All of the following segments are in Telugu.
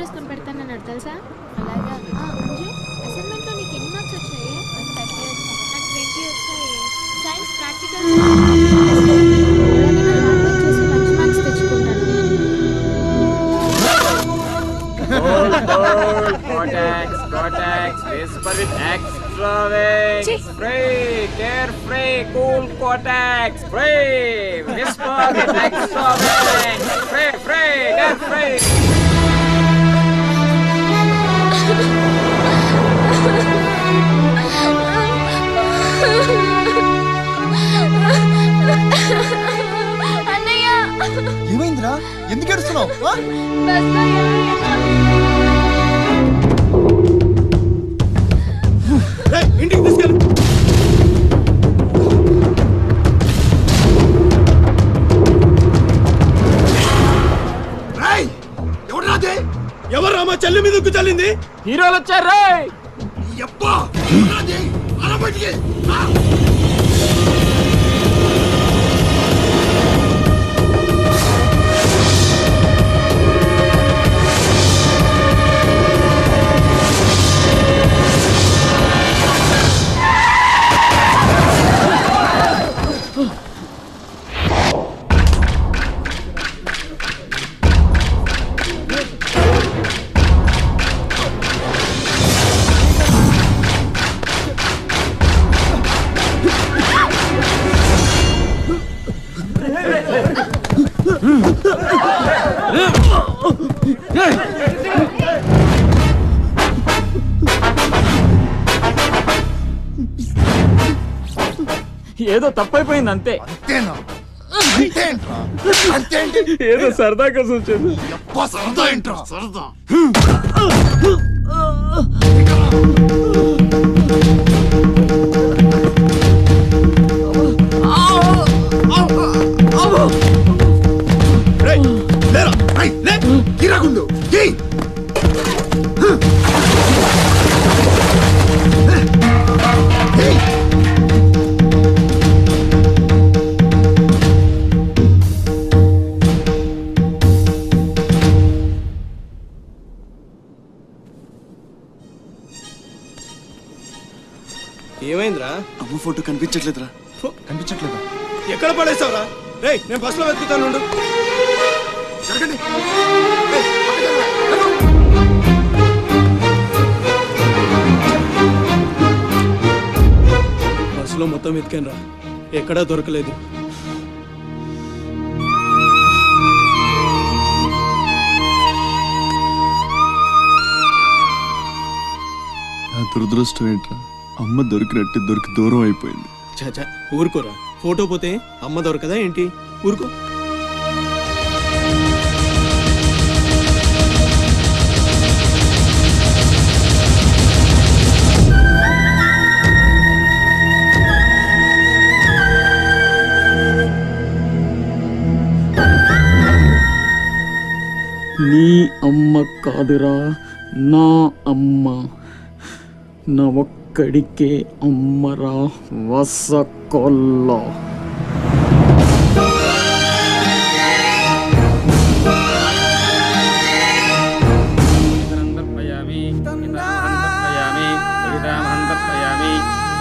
వేసుకొని పెడతానన్నాడు తెలుసా. అలాగా అంజు, అసైన్మెంట్లో నీకు ఎన్ని మార్క్స్ వచ్చాయి? నాకు 20 వచ్చాయి. సైన్స్ ప్రాక్టికల్ చేసి మంచి మార్క్స్ తెచ్చుకుంటాను. Cortex, whisper with extra wings. Free, carefree, cool Cortex. Free, whisper with extra wings. Free, carefree. అన్నయ్య, ఏమైందిరా? ఎందుకు ఏడుస్తున్నావు? ఇంటికి తీసుకెళ్ళు. ఎవరు రామా చెల్లి మీద చల్లింది? హీరోలు వచ్చారు. ఏదో తప్పైపోయింది అంతే. అంతేనా? అంతేంట్రా? అంతేంటి? ఏదో సరదా కోసం వచ్చేది. సరదా ఏంట్రా? సరదా కిరాకుండు ఏమైందిరా? అమ్మ ఫోటో కనిపించట్లేదురా. కనిపించట్లేదా? ఎక్కడ పడేసావురా? రేయ్, నేను బస్సులో వెతుకుతాను. జరగండి. బస్సులో మొత్తం వెతికాను రా, ఎక్కడా దొరకలేదు. నా దురదృష్టం ఏంట్రా? అమ్మ దొరికి దూరం అయిపోయింది. చాచా ఊరుకోరా, ఫోటో పోతే అమ్మ దొరకదా ఏంటి? ఊరుకో. నీ అమ్మ కాదురా, నా అమ్మ. నా ఒక్కడికే అమ్మరా వసకొల్ల.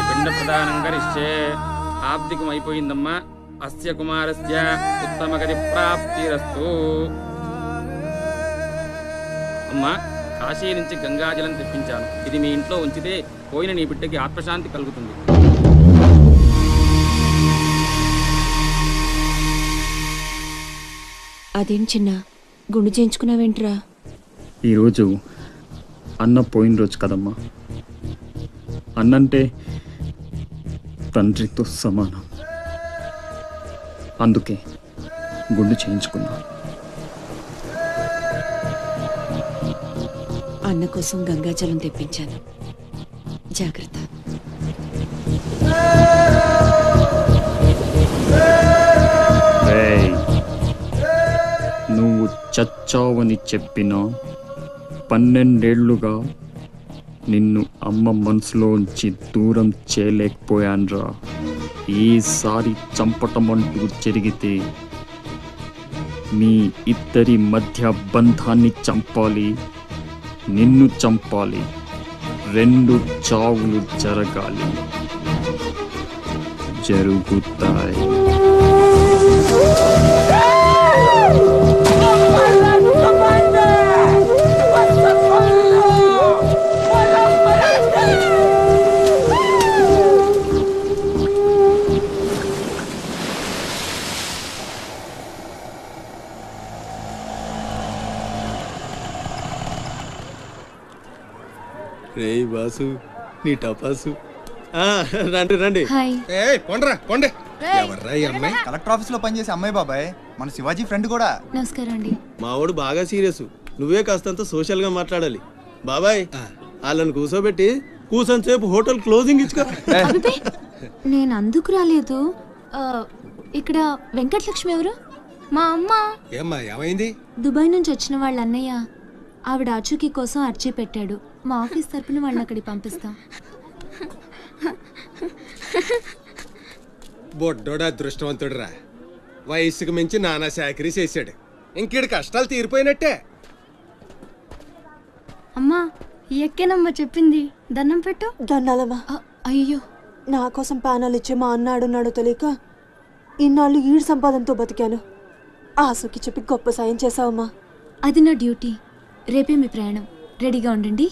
పిండ ప్రదానం కరిష్యే. ఆబ్దికం అయిపోయిందమ్మా. అస్య కుమారస్య ఉత్తమగతి ప్రాప్తిరస్తు. అమ్మా, కాశీ నుంచి గంగాజలం తెప్పించాను. ఇది మీ ఇంట్లో ఉంచితే పోయిన నీ బిడ్డకి ఆత్మశాంతి కలుగుతుంది. అదేం చిన్న గుండు చేయించుకున్నావేంట్రా? ఈరోజు అన్న పోయిన రోజు కదమ్మా. అన్నంటే తండ్రితో సమానం. అందుకే గుండు చేయించుకున్నా. అన్న కోసం గంగాజలం తెప్పించాను, జాగ్రత్త. నువ్వు చచ్చావని చెప్పినా 12 ఏళ్లుగా నిన్ను అమ్మ మనసులోంచి దూరం చేయలేకపోయాన్రా. ఈసారి చంపటమంటూ జరిగితే మీ ఇద్దరి మధ్య బంధాన్ని చంపాలి, నిన్ను చంపాలి, 2 చావులు జరగాలి, జరుగుతాయి. రే బాసు నీ టపాసు రండి రండి. హాయ్. కొండ్రా కొండే. ఎవర్రా ఈ అమ్మాయి? కలెక్టర్ ఆఫీస్ లో పనిచేసే అమ్మాయి బాబాయ్, మన శివాజీ ఫ్రెండ్ కూడా. నమస్కారం అండి. మావాడు బాగా సీరియస్, నువ్వే కాస్తంత సోషల్ గా మాట్లాడాలి. బాబాయ్ వాళ్ళని కూర్చోబెట్టి కూర్చొని సేపు హోటల్ క్లోజింగ్ ఇచ్చుకో. అబ్బే, నేను అందుకు రాలేదు. ఇక్కడ వెంకటలక్ష్మి ఎవరు? మా అమ్మ. ఏమ్మా ఏమైంది? దుబాయ్ నుంచి వచ్చిన వాళ్ళ అన్నయ్య ఆవిడ ఆచూకీ కోసం అర్జీ పెట్టాడు. మా ఆఫీస్ తరపున వాళ్ళని అక్కడికి పంపిస్తాం. బొడ్డోడు అదృష్టవంతుడురా, వయసుకు మించి నానా చాకరీ చేశాడు. ఇంకేడు కష్టాలు తీరిపోయినట్టే. అమ్మా ఎక్కేనమ్మా చెప్పింది, దండం పెట్టు. దండాలమ్మా. అయ్యో, నా కోసం ప్యానాలు ఇచ్చే మా అన్న ఆడున్నాడో తెలియక ఇన్నాళ్ళు ఈడు సంపాదనతో బతికాను. ఆసుకి చెప్పి గొప్ప సాయం చేసావమ్మా. అది నా డ్యూటీ. రేపే మీ ప్రయాణం, రెడీగా ఉండండి.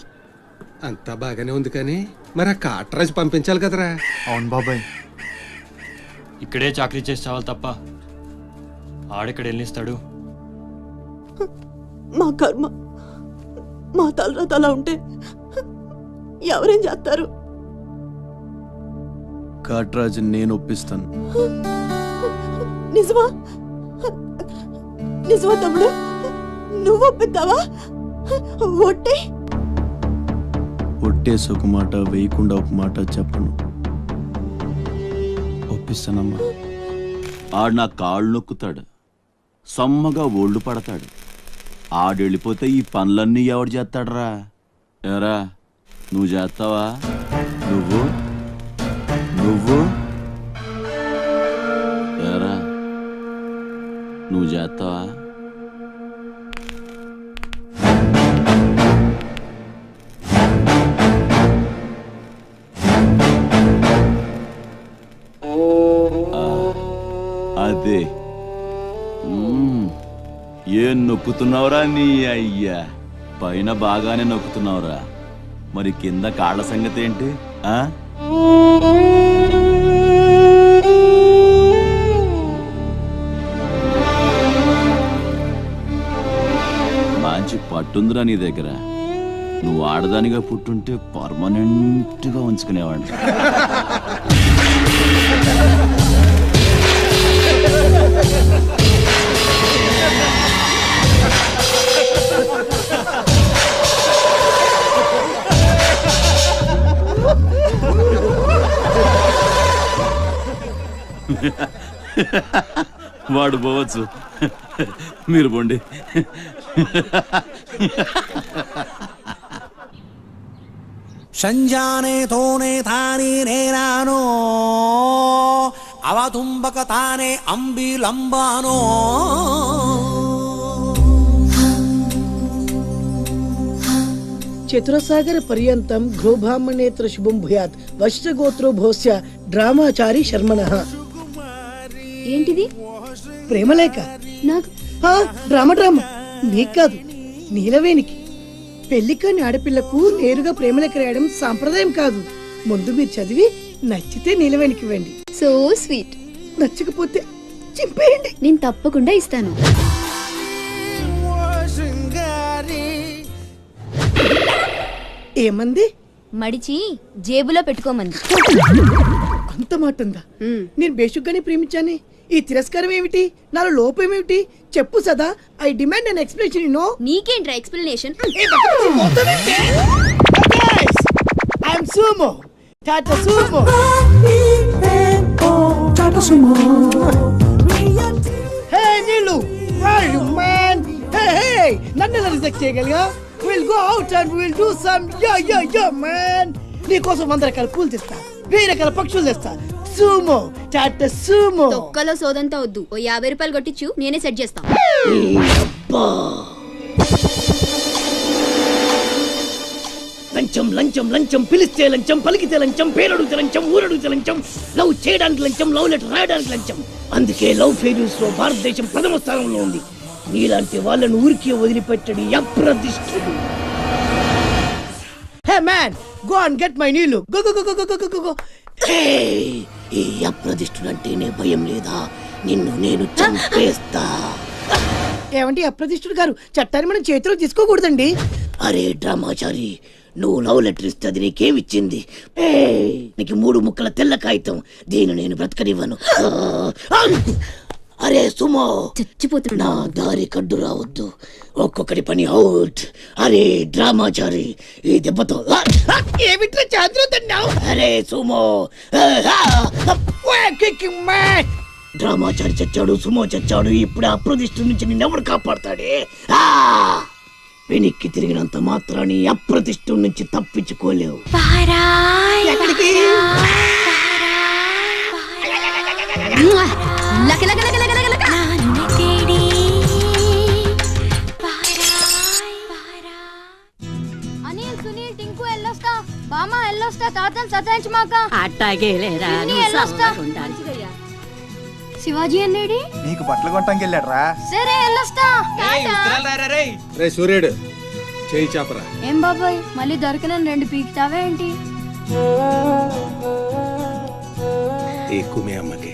అంతా బాగానే ఉంది కానీ మరి ఆ కాట్రాజ్ పంపించాలి కదరా. అవును బాబాయ్. ఇక్కడే చాకరీ చేసి చావాలి తప్ప ఆడెక్కడ వెళ్ళిస్తాడు. మా కర్మ, మా తలరాత అలా ఉంటే ఎవరేం చేస్తారు? కాట్రాజు నేను ఒప్పిస్తాను. నిజమా? నిజమా తమ్ముడు? నువ్వు ఒప్పిద్దావా? ఒట్టే ఒట్టేసి ఒక మాట, వేయకుండా ఒక మాట చెప్పను. ఒప్పిస్తానమ్మా. ఆడు నా కాళ్ళు నొక్కుతాడు, సమ్మగా ఒళ్ళు పడతాడు. ఆడెళ్ళిపోతే ఈ పనులన్నీ ఎవడు చేస్తాడరా? ఎరా నువ్వు చేస్తావా? నువ్వు నువ్వు ఎరా నువ్వు చేస్తావా? అదే ఏం నొక్కుతున్నావురా నీ అయ్యా? పైన బాగానే నొక్కుతున్నావురా, మరి కింద కాళ్ళ సంగతి ఏంటి? మంచి పట్టుందిరా నీ దగ్గర. నువ్వు ఆడదానిగా పుట్టుంటే పర్మనెంట్గా ఉంచుకునేవాడిని. వాడు పోవచ్చు, మీరు పోండి. సంజానే తోనే తానే నేనానో అవతుంబక తానే అంబిలంబానో. చతురసాగర పర్యంతం గృహబ్రాహ్మణేత్ర శుభం భూయాత్. వశిష్ఠగోత్రో భోస్య డ్రామాచారి శర్మణః. ఏంటిది? ప్రేమలేఖ. నాకు డ్రామా నీకు కాదు, నీలవేణికి. పెళ్లి కాని ఆడపిల్లకు నేరుగా ప్రేమలేఖ రాయడం సాంప్రదాయం కాదు. ముందు మీరు చదివి నచ్చితే నీలవేణికి ఇవ్వండి. So sweet. నచ్చకపోతే చింపేయండి. నేను తప్పకుండా ఇస్తాను. ఏమంది? మడిచి జేబులో పెట్టుకోమంది. అంత మాట ఉందా? నేను బేషుగ్గానే ప్రేమించానే. ఈ తిరస్కారం ఏమిటి? నాలో లోపం ఏమిటి? చెప్పు Sada. I demand an explanation. You know. నీకేంట్రా explanation? I am Sumo. Tata Sumo. Hey Neelu, where are you man? Hey, నన్ను ఎలా రిజెక్ట్ చేయగలిగా? We'll go out and we'll do some yeah man. నీకోసం 100 రకాల పూలు తెస్తా, 1000 రకాల పక్షులు తెస్తా. Sumo, Tata Sumo. తొక్కలో సోదంతా వద్దు. ఓ 50 రూపాయలు కొట్టించు, నేనే సెట్ చేస్తా. లంచం లంచం లంచం, పిలిస్తే లంచం, పలికితే లంచం, పేరడుగుతే లంచం, ఊరడుగుతే లంచం, లవ్ చేయడానికి లంచం, లవ్ లెటర్ రాయడానికి లంచం. అందుకే లవ్ ఫెయిల్యూర్స్ లో భారతదేశం ప్రథమ స్థానంలో ఉంది. నీలాంటి వాళ్ళను ఊరికి వదిలిపెట్టడి అప్రదిష్టుడు. Hey man, go and get my నీళ్ళు. Go go go go go go go. ఈ అప్రదిష్టుడు అంటేనే భయం లేదా? నిన్ను నేను చంపేస్తా. ఏమంటే అప్రదిష్టుడు గారు, చట్టాన్ని మనం చేతిలో తీసుకోకూడదండి. అరే డ్రామాచారి, నువ్వు లవ్ లెటర్ ఇస్తే అది నీకేమిచ్చింది? నీకు 3 ముక్కల తెల్ల కాగితం. దీన్ని నేను బ్రతకనివ్వను. అరే సుమో, చచ్చిపోతున్నా, దారి కడ్డు రావద్దు. ఒక్కొక్కటి పని అవుట్. అరే డ్రామాచారి, ఈ దెబ్బతో ఏమిట్రా చాద్రుతున్నావు? అరే సుమో, డ్రామాచారి చచ్చాడు, సుమో చచ్చాడు. ఇప్పుడు అప్రదిష్టు నుంచి నిన్నెవడు కాపాడతాడే? వెనక్కి తిరిగినంత మాత్రాన్ని అప్రతిష్ఠ నుంచి తప్పించుకోలేవు. అనిల్, సునీల్, టింకు ఎల్లొస్తా. బామ్మ ఎల్లొస్తా. తాతను సతాయించమాక. అట్టాగేలేరా, ఎల్లొస్తా. శివాజీ అన్నేడి? నీకు బట్టలు కొట్టడానికి వెళ్ళాడ్రా. సరే ఎల్లొస్తా. రే సూర్యుడు, చేయి చాపరా. ఏం బాబాయ్, మళ్ళీ దొరకనని 2 పీకుతావా ఏంటి? ఎక్కువ మీ అమ్మకి.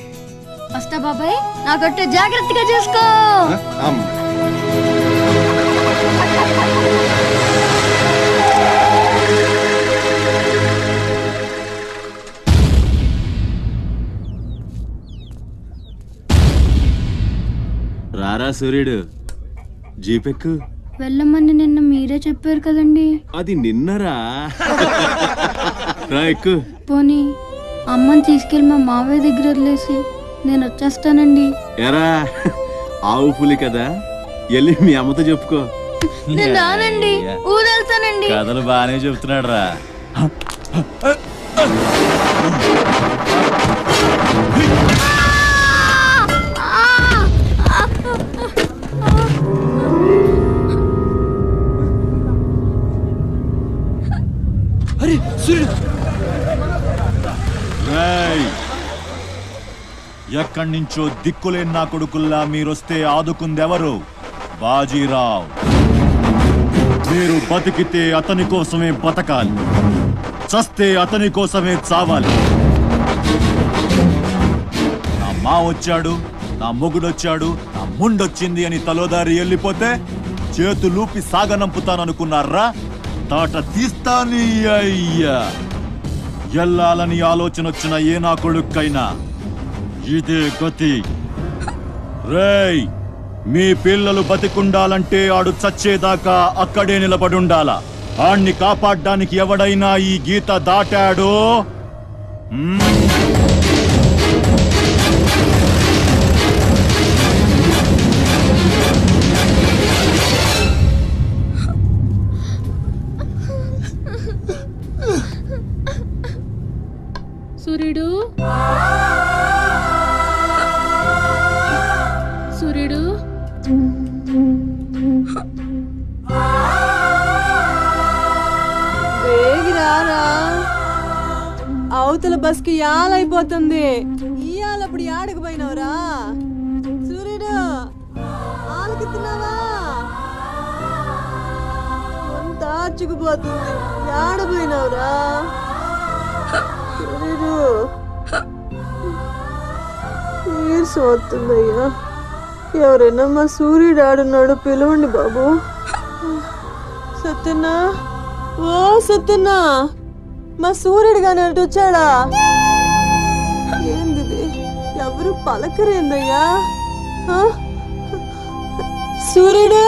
వస్తా బాబాయ్, నా గొట్టె జాగ్రత్తగా చూసుకో. రారా సూర్యుడు, జీపెక్కు. వెళ్ళమని నిన్న మీరే చెప్పారు కదండి. అది నిన్నరా. రా ఎక్కు. పోనీ అమ్మని తీసుకెళ్ళి మా మావయ్య దగ్గర వదిలేసి నేను వచ్చేస్తానండి. ఎరా, ఆవు పులి కదా, వెళ్ళి మీ అమ్మతో చెప్పుకో. నేను రానండి, ఊరెళ్తానండి. కథలు బాగానే చెప్తున్నాడు రా. ఎక్కడి నుంచో దిక్కులేని నా కొడుకుల్లా మీరొస్తే ఆదుకుందెవరు? బాజీరావ్. మీరు బతికితే అతని కోసమే బతకాలి, చస్తే అతని కోసమే చావాలి. నా మా వచ్చాడు, నా మొగుడొచ్చాడు, నా ముండొచ్చింది అని తలోదారి వెళ్ళిపోతే చేతులూపి సాగనంపుతాననుకున్నారా? తాట తీస్తాని అయ్యా. ఎల్లాలని ఆలోచన వచ్చిన ఏ నా కొడుక్కైనా ఇదే గతి. రేయ్, మీ పిల్లలు బతికుండాలంటే ఆడు చచ్చేదాకా అక్కడే నిలబడుండాలా. ఆణ్ణి కాపాడ్డానికి ఎవడైనా ఈ గీత దాటాడో సూర్యుడు, సూర్యుడు, వేగిరారా, అవతల బస్కి యాలైపోతుంది. ఇయాలప్పుడు యాడకు పోయినవరా? సూర్యుడు, ఆలకిస్తున్నావా? అంతా చిక్కుపోతుంది. యాడ పోయినవరా సూర్యుడు? నీరసం వస్తుందయ్యా. ఎవరైనా మా సూర్యుడు ఆడున్నాడు, పిలవండి బాబు. సత్యన్నా, ఓ సత్యన్నా, మా సూర్యుడు గాని అటు వచ్చాడా? ఏంది ఎవరు పలకరేందయ్యా? సూర్యుడు,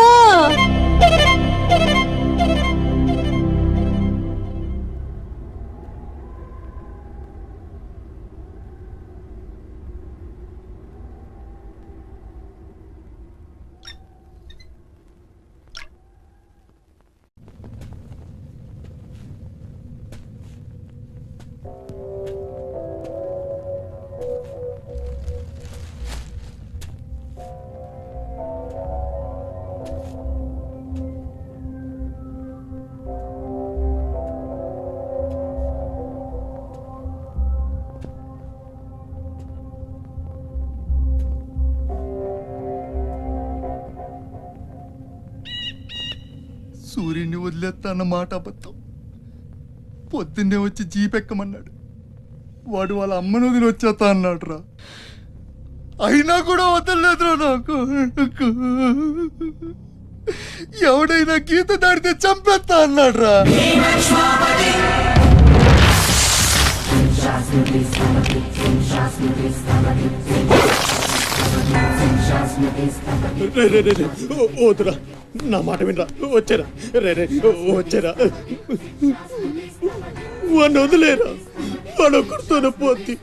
సూర్యుడిని వదిలేస్తా అన్న మాట అబద్ధం. పొద్దున్నే వచ్చి జీప్ ఎక్కమన్నాడు. వాడు వాళ్ళ అమ్మను వదిలి వచ్చేస్తా అన్నాడు రా. అయినా కూడా వదలలేదురా నాకు. ఎవడైనా గీత దాడితే చంపేస్తా అన్నాడు రా. వద్దురా, నా మాట వినరా. వచ్చారా రే వచ్చారా, వాడిని వదిలేరా. వాడు ఒక్కడితోనే పోద్ది.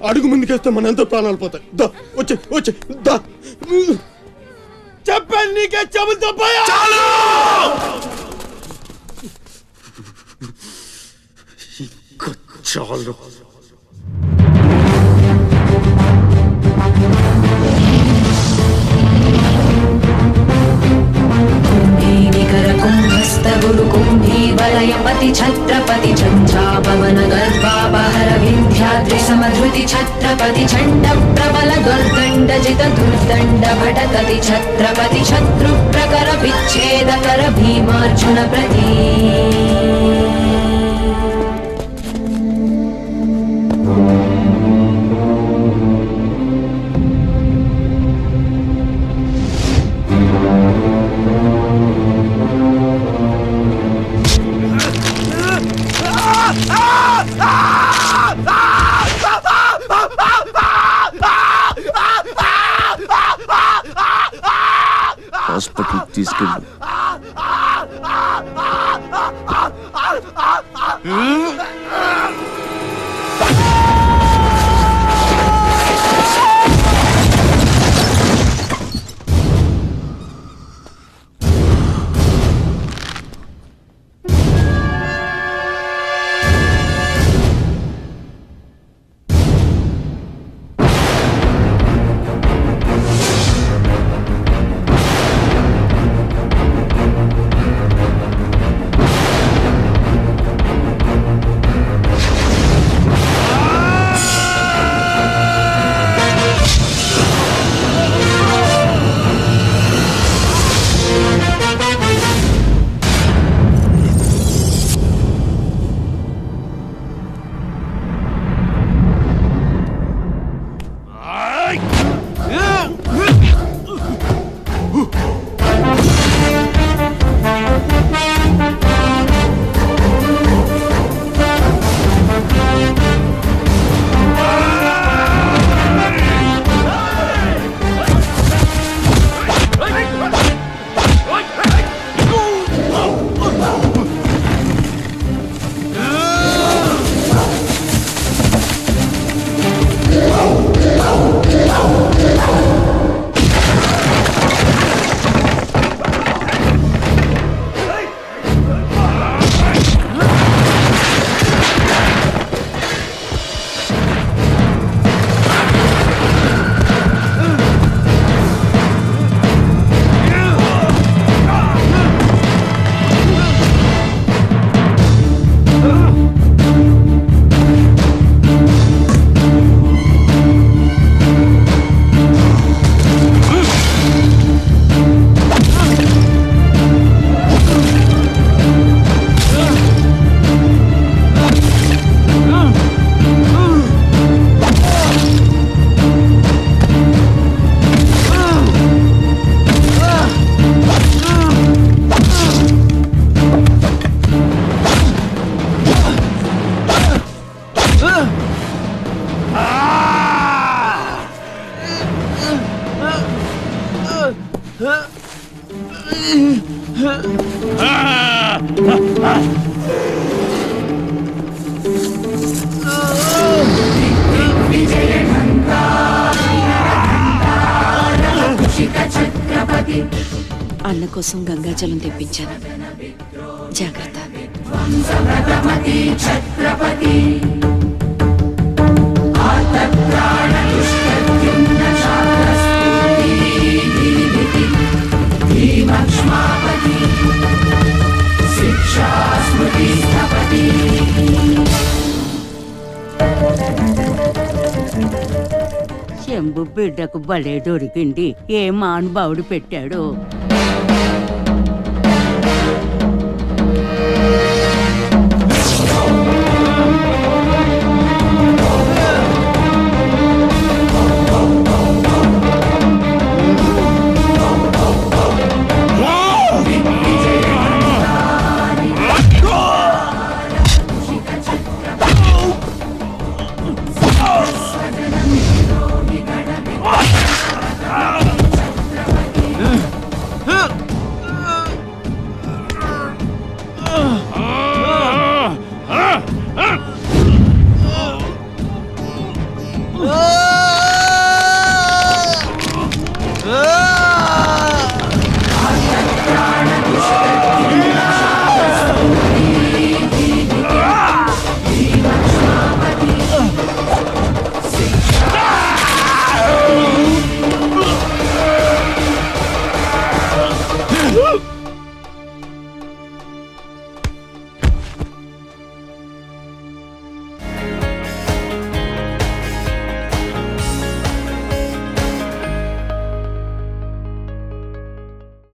అడుగు ముందుకేస్తే మన ఎంత ప్రాణాలు పోతాయి. దా వచ్చే వచ్చే దా. చెప్పాను నీకే, చెబుతా పోయా. చాలు. కుంభీవలయపతి ఛత్రపతి చంద్రాపవన గర్భాపహర వింధ్యాద్రి సమధృతి ఛత్రపతి చండ ప్రబల దుర్దండజిత దుర్దండ భటకతి ఛత్రపతి శత్రు ప్రకర విచ్ఛేదకర భీమార్జున ప్రతి. హాస్పిటల్ తీసుకెళ్ళు. అన్న కోసం గంగాజలం తెప్పించాను. జాగ్రత్త. శంభు బిడ్డకు భలే దొరికింది. ఏ మానుభావుడు పెట్టాడు.